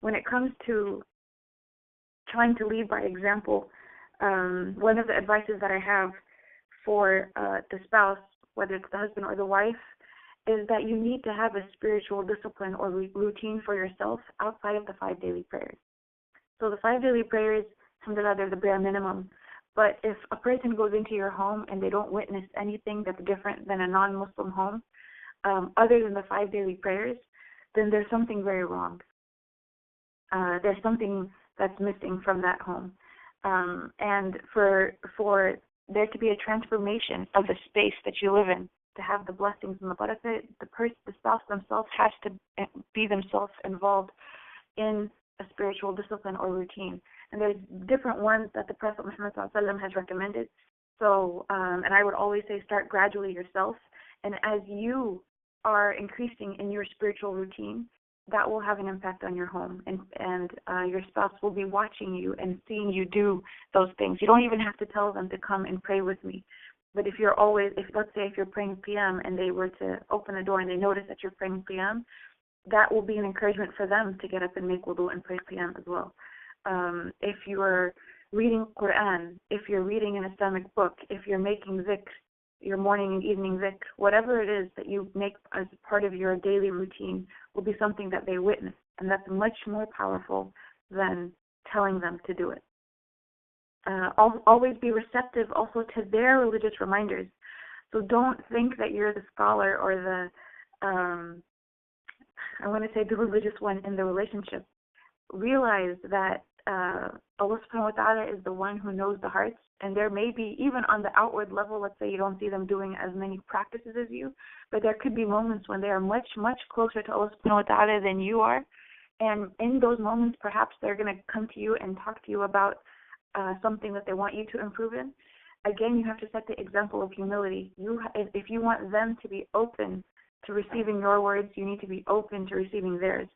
when it comes to trying to lead by example, one of the advices that I have for the spouse, whether it's the husband or the wife, is that you need to have a spiritual discipline or routine for yourself outside of the 5 daily prayers. So the 5 daily prayers, alhamdulillah, they're the bare minimum. But if a person goes into your home and they don't witness anything that's different than a non-Muslim home, other than the 5 daily prayers, then there's something very wrong. There's something that's missing from that home. And for there to be a transformation of the space that you live in, to have the blessings and the barakah, the spouse themselves has to be themselves involved in a spiritual discipline or routine. And there's different ones that the Prophet Muhammad ﷺ has recommended. So, and I would always say start gradually yourself. And as you are increasing in your spiritual routine, that will have an impact on your home. And your spouse will be watching you and seeing you do those things. You don't even have to tell them to come and pray with me. But if let's say if you're praying Qiyam and they were to open the door and they notice that you're praying Qiyam, that will be an encouragement for them to get up and make wudu and pray Qiyam as well. If you're reading Quran, if you're reading an Islamic book, if you're making zikr, your morning and evening zikr, whatever it is that you make as part of your daily routine will be something that they witness. And that's much more powerful than telling them to do it. Always be receptive also to their religious reminders. So don't think that you're the scholar or the, I want to say the religious one in the relationship. Realize that Allah subhanahu wa ta'ala is the one who knows the hearts, and there may be, even on the outward level, let's say you don't see them doing as many practices as you, but there could be moments when they are much, much closer to Allah subhanahu wa ta'ala than you are, and in those moments perhaps they're going to come to you and talk to you about something that they want you to improve in. Again, you have to set the example of humility. If you want them to be open to receiving your words, you need to be open to receiving theirs.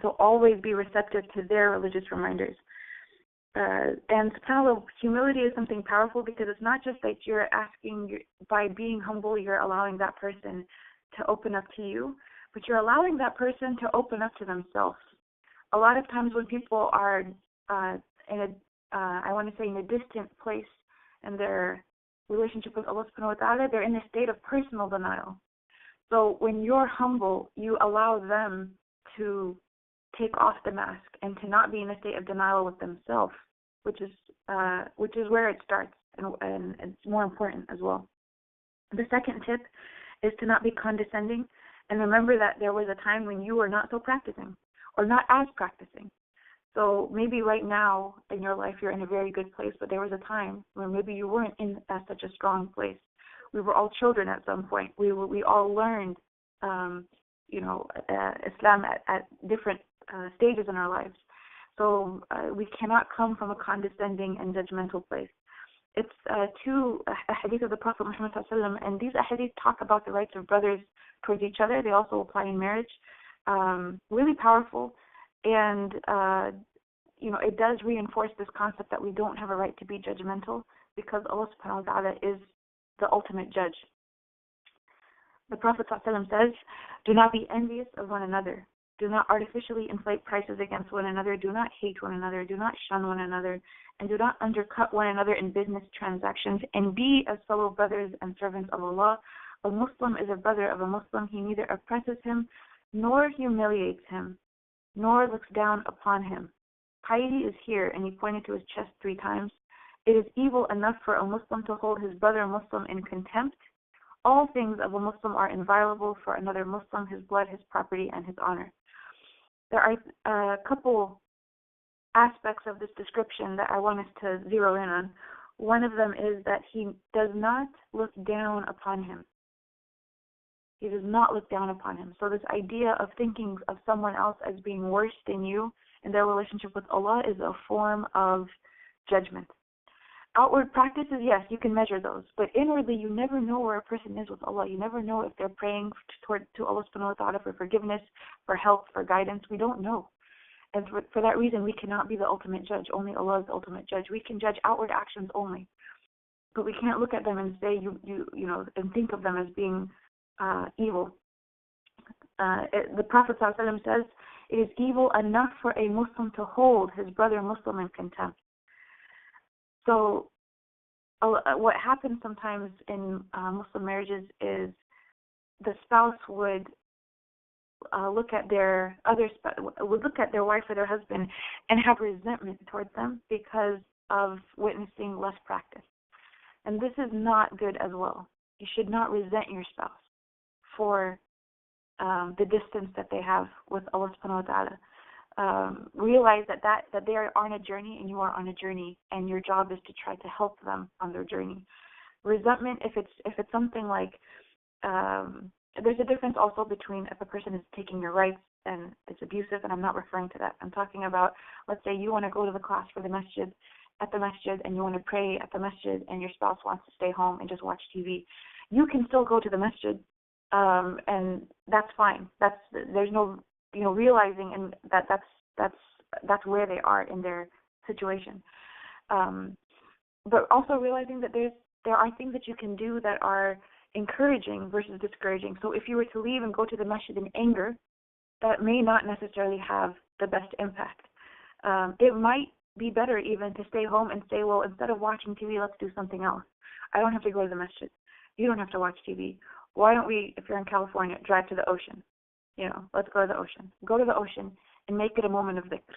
So always be receptive to their religious reminders. And subhanAllah, humility is something powerful because it's not just that you're asking, by being humble, you're allowing that person to open up to you, but you're allowing that person to open up to themselves. A lot of times when people are I want to say in a distant place in their relationship with Allah subhanahu wa ta'ala, they're in a state of personal denial. So when you're humble, you allow them to take off the mask and to not be in a state of denial with themselves, which is where it starts, and it's more important as well. The second tip is to not be condescending, and remember that there was a time when you were not so practicing or not as practicing. So maybe right now in your life you're in a very good place, but there was a time where maybe you weren't in such a strong place. We were all children at some point. We all learned, Islam at different stages in our lives. So we cannot come from a condescending and judgmental place. It's two hadith of the Prophet Muhammad ﷺ, and these hadith talk about the rights of brothers towards each other. They also apply in marriage. Really powerful, and it does reinforce this concept that we don't have a right to be judgmental because Allah subhanahu wa ta'ala is the ultimate judge. The Prophet ﷺ says, do not be envious of one another. Do not artificially inflate prices against one another. Do not hate one another. Do not shun one another. And do not undercut one another in business transactions. And be as fellow brothers and servants of Allah. A Muslim is a brother of a Muslim. He neither oppresses him, nor humiliates him, nor looks down upon him. Piety is here, and he pointed to his chest 3 times. It is evil enough for a Muslim to hold his brother Muslim in contempt. All things of a Muslim are inviolable for another Muslim, his blood, his property, and his honor. There are a couple aspects of this description that I want us to zero in on. One of them is that he does not look down upon him. He does not look down upon him. So this idea of thinking of someone else as being worse than you in their relationship with Allah is a form of judgment. Outward practices, yes, you can measure those. But inwardly, you never know where a person is with Allah. You never know if they're praying to Allah subhanahu wa ta'ala for forgiveness, for help, for guidance. We don't know. And for that reason, we cannot be the ultimate judge. Only Allah is the ultimate judge. We can judge outward actions only. But we can't look at them and say, and think of them as being evil. The Prophet ﷺ says, It is evil enough for a Muslim to hold his brother Muslim in contempt. So what happens sometimes in Muslim marriages is the spouse would look at their wife or their husband and have resentment towards them because of witnessing less practice. And this is not good as well. You should not resent your spouse for the distance that they have with Allah subhanahu wa ta'ala. Realize that they are on a journey and you are on a journey, and your job is to try to help them on their journey. Resentment, if it's something like there's a difference also between if a person is taking your rights and it's abusive, and I'm not referring to that. I'm talking about, let's say you want to go to the class for the masjid, at the masjid, and you want to pray at the masjid, and your spouse wants to stay home and just watch TV. You can still go to the masjid, and that's fine. There's no realizing and that's where they are in their situation. But also realizing that there are things that you can do that are encouraging versus discouraging. So if you were to leave and go to the masjid in anger, that may not necessarily have the best impact. It might be better even to stay home and say, well, instead of watching TV, let's do something else. I don't have to go to the masjid. You don't have to watch TV. Why don't we, if you're in California, drive to the ocean? Let's go to the ocean. Go to the ocean and make it a moment of dhikr.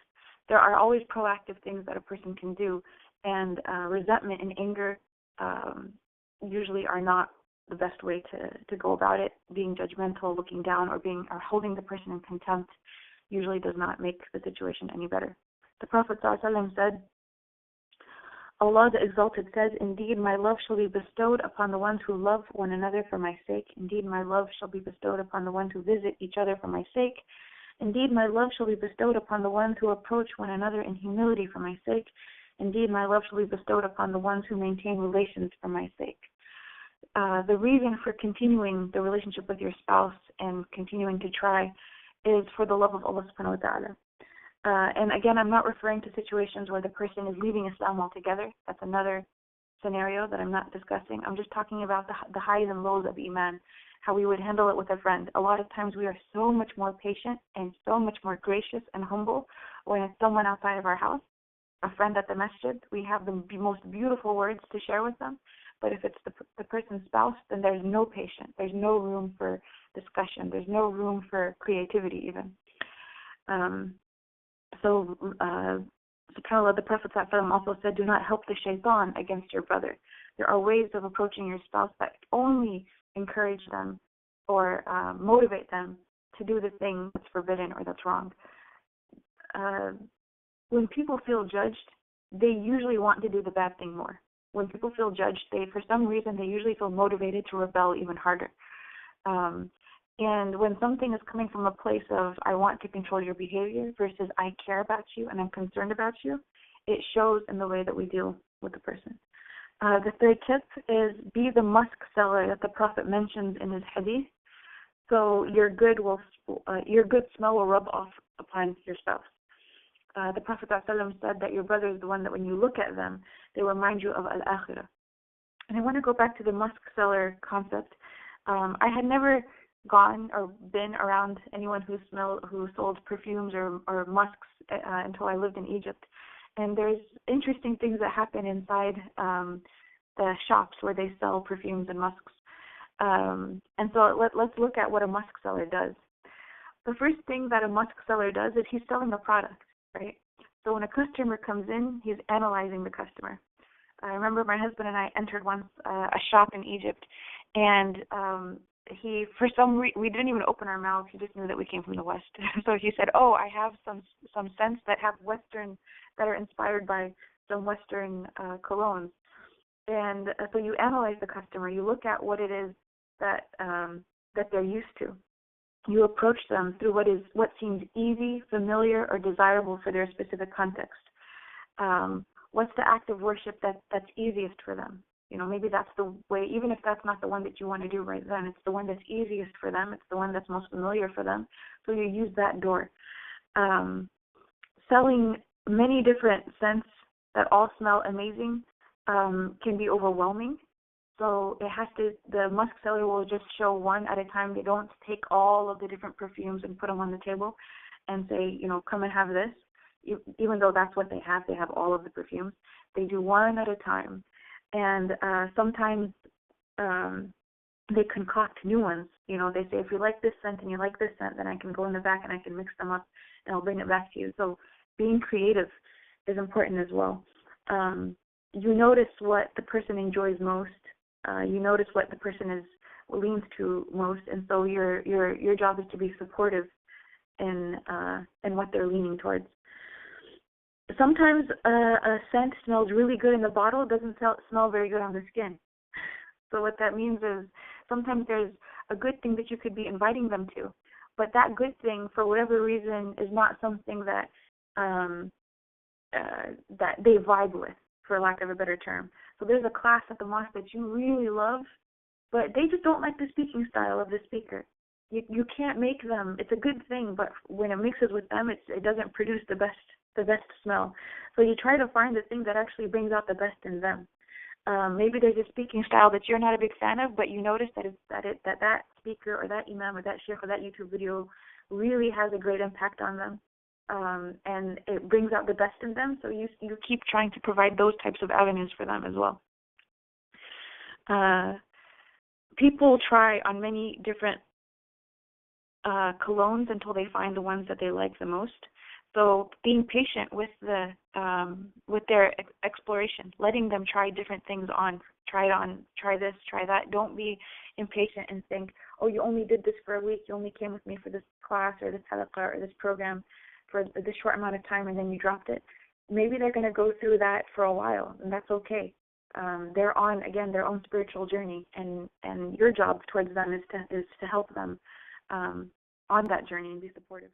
There are always proactive things that a person can do, and resentment and anger usually are not the best way to go about it. Being judgmental, looking down, or holding the person in contempt usually does not make the situation any better. The Prophet ﷺ said, Allah the Exalted says, indeed my love shall be bestowed upon the ones who love one another for my sake. Indeed my love shall be bestowed upon the ones who visit each other for my sake. Indeed my love shall be bestowed upon the ones who approach one another in humility for my sake. Indeed my love shall be bestowed upon the ones who maintain relations for my sake. The reason for continuing the relationship with your spouse and continuing to try is for the love of Allah subhanahu wa ta'ala. And again, I'm not referring to situations where the person is leaving Islam altogether. That's another scenario that I'm not discussing. I'm just talking about the highs and lows of Iman, how we would handle it with a friend. A lot of times we are so much more patient and so much more gracious and humble when it's someone outside of our house, a friend at the masjid. We have the most beautiful words to share with them. But if it's the person's spouse, then there's no patience. There's no room for discussion. There's no room for creativity even. So, subhanAllah, the Prophet also said, do not help the shaitan against your brother. There are ways of approaching your spouse that only encourage them or motivate them to do the thing that's forbidden or that's wrong. When people feel judged, they usually want to do the bad thing more. When people feel judged, for some reason, they usually feel motivated to rebel even harder. And when something is coming from a place of, I want to control your behavior versus I care about you and I'm concerned about you, it shows in the way that we deal with the person. The third tip is be the musk seller that the Prophet mentions in his hadith. So your good smell will rub off upon your spouse. The Prophet ﷺ said that your brother is the one that when you look at them, they remind you of al-akhirah. And I want to go back to the musk seller concept. I had never gone or been around anyone who sold perfumes or musks until I lived in Egypt. And there's interesting things that happen inside the shops where they sell perfumes and musks. And so let's look at what a musk seller does. The first thing that a musk seller does is he's selling a product, right? So when a customer comes in, he's analyzing the customer. I remember my husband and I entered once a shop in Egypt, and we didn't even open our mouths. He just knew that we came from the West. So he said, "Oh, I have some scents that are inspired by some Western colognes." And so you analyze the customer. You look at what it is that they're used to. You approach them through what seems easy, familiar, or desirable for their specific context. What's the act of worship that's easiest for them? Maybe that's the way, even if that's not the one that you want to do right then, it's the one that's easiest for them. It's the one that's most familiar for them. So you use that door. Selling many different scents that all smell amazing can be overwhelming. So the musk seller will just show one at a time. They don't take all of the different perfumes and put them on the table. and say, come and have this, even though that's what they have all of the perfumes. They do one at a time. And sometimes they concoct new ones. They say, if you like this scent and you like this scent, then I can go in the back and I can mix them up and I'll bring it back to you. So being creative is important as well. You notice what the person enjoys most. You notice what the person leans to most, and so your job is to be supportive in what they're leaning towards. Sometimes a scent smells really good in the bottle, doesn't smell very good on the skin. So what that means is sometimes there's a good thing that you could be inviting them to, but that good thing, for whatever reason, is not something that that they vibe with, for lack of a better term. So there's a class at the mosque that you really love, but they just don't like the speaking style of the speaker. You can't make them. It's a good thing, but when it mixes with them, it doesn't produce the best smell. So you try to find the thing that actually brings out the best in them. Maybe there's a speaking style that you're not a big fan of, but you notice that speaker or that imam or that sheikh or that YouTube video really has a great impact on them, and it brings out the best in them. So you keep trying to provide those types of avenues for them as well. People try on many different colognes until they find the ones that they like the most. So being patient with with their exploration, letting them try different things on, try this, try that. Don't be impatient and think, oh, you only did this for a week, you only came with me for this class or this halaqah or this program for this short amount of time, and then you dropped it. Maybe they're going to go through that for a while, and that's okay. They're on, again, their own spiritual journey, and your job towards them is to help them on that journey and be supportive.